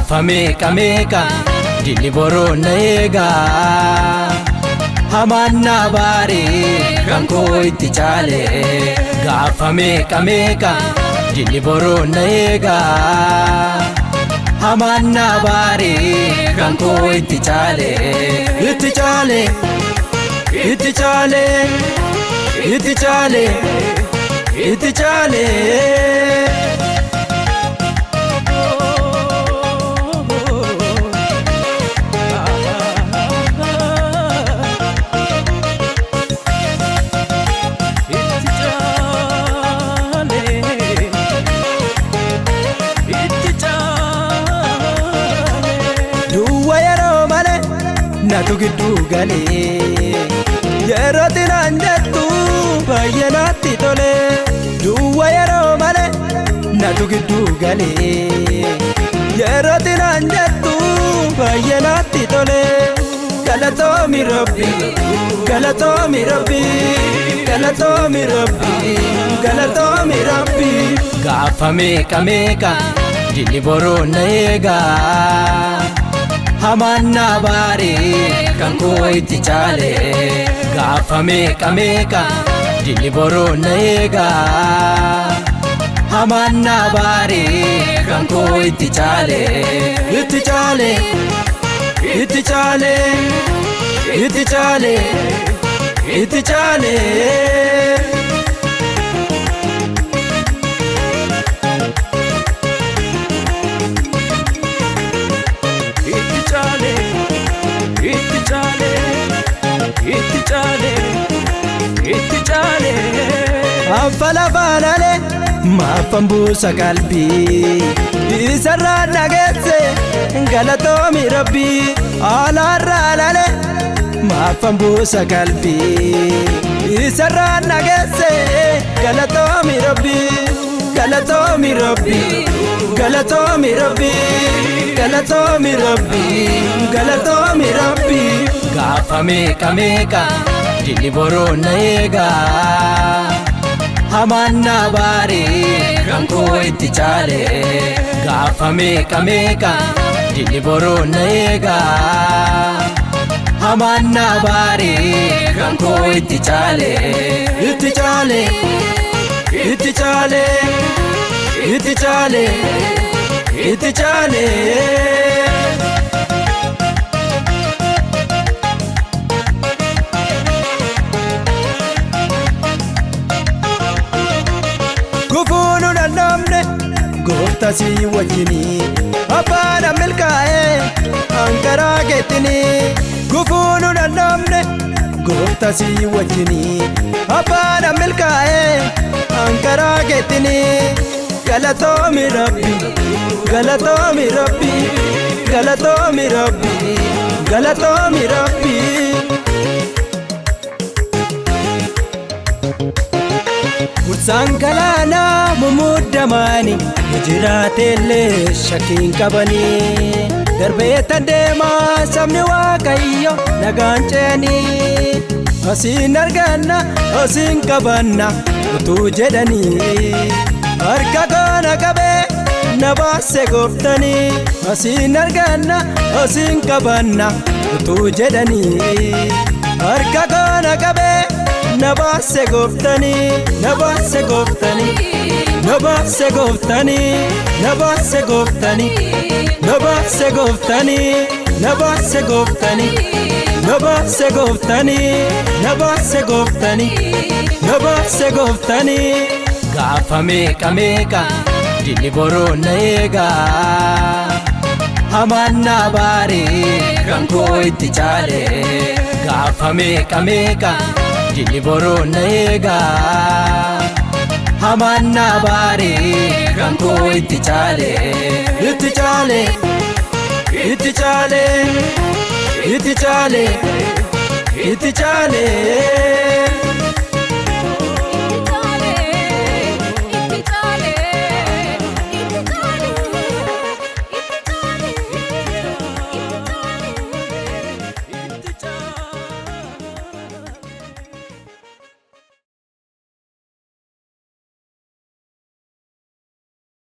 gaafa meeqa meeqa dilli boroon na eega hamaan na baaree kan koo itti caale gaafa meeqa meeqa dilli boroon na eega hamaan na baaree kan koo itti caale itti caale itti caale itti caale itti caale natu giddu galee yeroo tiraan jettu baay'ee natti tole duwwa yeroo malee natu giddu galee yeroo tiraan jettu baay'ee natti tole galatoomi Rabbi galatoomi Rabbi galatoomi Rabbi galatoomi Rabbi gaafa meeqa meeqa dilli boroon na eega hamaan na baaree kan koo itti caale gaafa meeqa meeqa dilli boroon na eega hamaan na baaree kan koo itti caale itti caale itti caale itti caale itti caale Affala falale maafan buusa qalbii isarraa nageesse galatoomi Rabbi alaarraa lale maafan buusa qalbii isarraa nageesse galatoomi Rabbi galatoomi Rabbi galatoomi Rabbi galatoomi Rabbi galatoomi Rabbi gaafa meeqa meeqa dilli boroon na eega hamaan na baaree kan koo itti caale gaafa meeqa meeqa dilli boroon na eega hamaan na baaree kan koo itti caale itti caale itti caale itti caale itti caale gufuunu dandamne goofta si wajjini abbaadha milkaa'ee hankaraa keettini gufuunu dandamne goofta si wajjini abbaadha milkaa'ee hankaraa keettini galatoomi Rabbi galatoomi Rabbi galatoomi Rabbi galatoomi Rabbi Mursaan galaanaa mumuddamaani jiraatellee shakkiin qabanii darbeetan deemaa sabni Waaqayyo nagaan ce'anii asiin arganna asiin qabanna utuu jedhanii harka koona qabee na baase gooftanii asiin arganna asiin qabanna utuu jedhanii harka koona qabee na baase gooftanii na baase gooftanii na baase gooftanii na baase gooftanii na baase gooftanii na baase gooftanii na baase gooftanii na baase gooftanii na baase gooftanii gaafa meeqa meeqa dilli boroon na eega hamaan na baaree kan koo itti caale gaafa meeqa meeqa dilli boroon na eega hamaan na baaree kan koo itti caale itti caale itti caale itti caale itti caale